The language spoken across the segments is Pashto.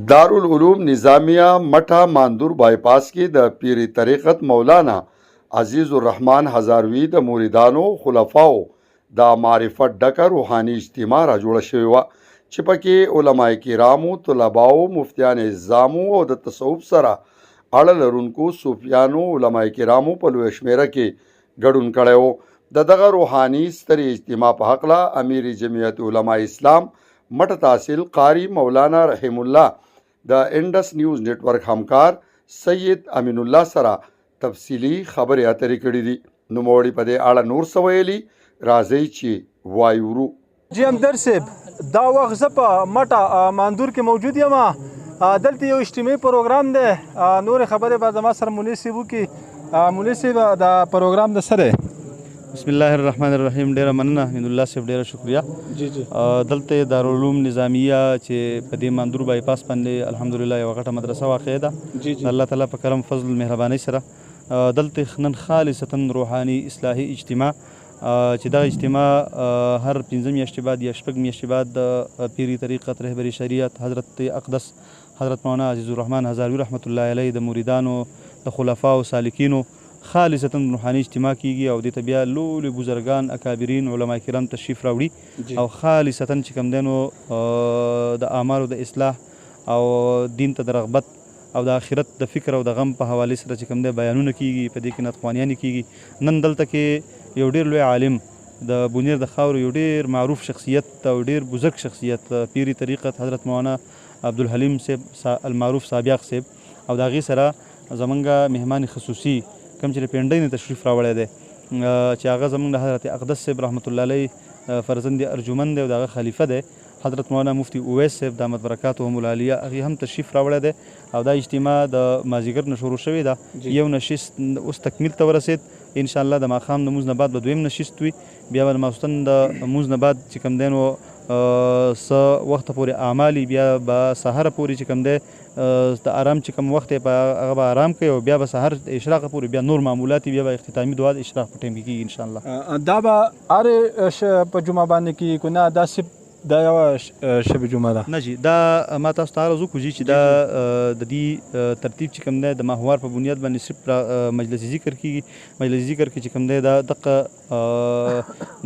दारुल निज़ामिया मठा मांदूर बाईपास की द पीरी तरीक़त मौलाना अज़ीज़ुर्रहमान हज़ारवी द मुरीदानो खुलफाओ द मारिफत डका रूहानी इज्तिमा राजोड़ा शवी वा چې پکې علماء کرامو طلباو مفتیان اعظامو او د تصوف سره اړه لرونکو صوفیانو علماء کرامو په لوی شمیره کې ګډون کړی و. د دغه روحاني سترې اجتماع په هکله امیر جمعیت علماء اسلام مټ تحصیل قاری مولانا رحم الله د انډس نیوز نیټورک همکار سید امین الله سره تفصیلی خبرې اترې کړې دي. نوموړي په دې اړه نور څه ویلي، راځئ چې وایورو. جی همدرد صاحب، دا وخت زه په مټه ماندور کې موجود یم. دلته یو اجتماعي پروګرام دی. نورې خبرې به زما سره مولوي صاحب وکړي. مولوي صاحب، دا پروګرام د څه دی؟ بسم الله الرحمن الرحیم. ډیره مننه امین الله صاحب، ډیره شکریه. دلته دارالعلوم نظامیه چې په دې ماندور بایپاس باندې الحمدلله یوه غټه مدرسه واقع ده. د الله تعالی په کرم فضل مهربانۍ سره دلته نن خالصتا روحاني اصلاحي اجتماع چې دا اجتماع هر 15 میاشتې بعد یا 6 میاشتې بعد د پیری طریقت رهبری شریعت حضرت اقدس حضرت مولانا عزیزالرحمن هزاروی رحمت الله علیه د مریدانو د خلفاو سالکینو خالصتا روحاني اجتماع کیږي او دې ته بیا لوی بزرگان اکابرین علما کرام تشریف راوړي او خالصتا چې کوم دی نو د اعمالو د اصلاح او دین ته د رغبت او د آخرت د فکر او د غم په حواله سره چې کوم دی بیانونه کیږي، په دې کې نطقوانیانې کیږي. نن دلته کې یو ډیر لوی عالم د بونیر د خاورې یو ډیر معروف شخصیت او ډیر بزرگ شخصیت پیری طریقت حضرت مولانا عبدالحلیم صاحب المعروف سابق صاحب او د هغې سره زمونږ مهمان خصوصي کوم چې له پنډۍ نه تشریف راوړی دی چې هغه زمونږ د حضرت اقدس صاحب رحمت الله علیه فرزند ارجمند دی او د هغه خلیفه دی حضرت مولانا مفتی اویس صاحب دامت برکاتهم العالیه، هغې هم تشریف راوړی دی. او دا اجتماع د مازدیګر نه شروع شوې ده. یو نشست اوس تکمیل ته ورسېد. انشاءالله د ماښام د مونځ نه بعد به دویم نشست وي. بیا به د ماسخوتن د مونځ نه بعد چې کوم دی نو څه وخته پورې اعمال بیا به سهاره پورې چې کوم دی د آرام چې کوم وخت یې په هغه به آرام کوي او بیا به سهار د اشراقه پورې بیا نور معمولات بیا به اختتامي دعا د اشراق په ټایم کې کېږي انشاءالله. دا به هرې په جمعه باندې کېږي که نه داسې دا یوه شب جمعه ده؟ نه جی، دا ما تاسو ته عرض وکړو چې دا د دې ترتیب چې کوم دی د ماهوار په بنیاد باندې صرف مجلس ذکر کېږي. مجلس ذکر کې چې کوم دی دا دغه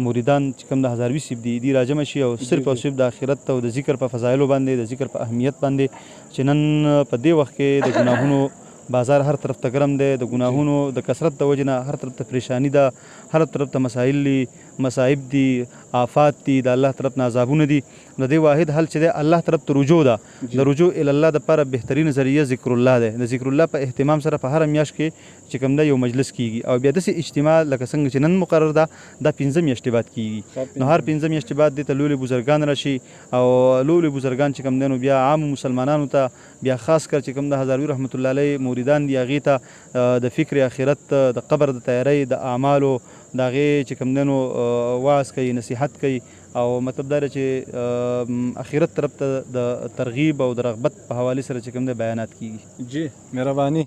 مریدان چې کوم د هزاروي صاحب دي دي راجمع شي او صرف او صرف د آخرت او د ذکر په فضایلو باندې د ذکر په اهمیت باندې چې نن په دې وخت کې د ګناهونو بازار هر طرف ته ګرم دی، د ګناهونو د کثرت د وجې نه هر طرف ته پریشانی ده، هر طرف ته مسایل دي، مصائب دي، آفات دي، د الله طرف نه عذابونه دي. د دې واحد حل چې دی الله طرف ته رجوع ده. د رجوع الله دپاره بهترین ذریعه ذکر الله دی. د ذکر الله په اهتمام سره په هره میاشت کې چې کوم دی یو مجلس کیږي او بیا داسې اجتماع لکه څنګه چې نن مقرر ده دا 15 میاشتې بعد کیږي. نو هر 15 میاشتې بعد دې ته لوی بزرگان راشي او لوی بزرگان چې کوم دی نو بیا عام مسلمانانو ته بیا خاص کر چې کوم د هزاروي رحمت الله علیه مریدان دي هغې ته د فکر آخرت د قبر د تیاری د اعمالو د هغې چې کوم دی نو وعظ کوي، نصیحت کوي او مطلب دا چې آخرت طرف ته د ترغیب او د رغبت په حوالې سره چې کوم دی بیانات کیږي. جی مهرباني.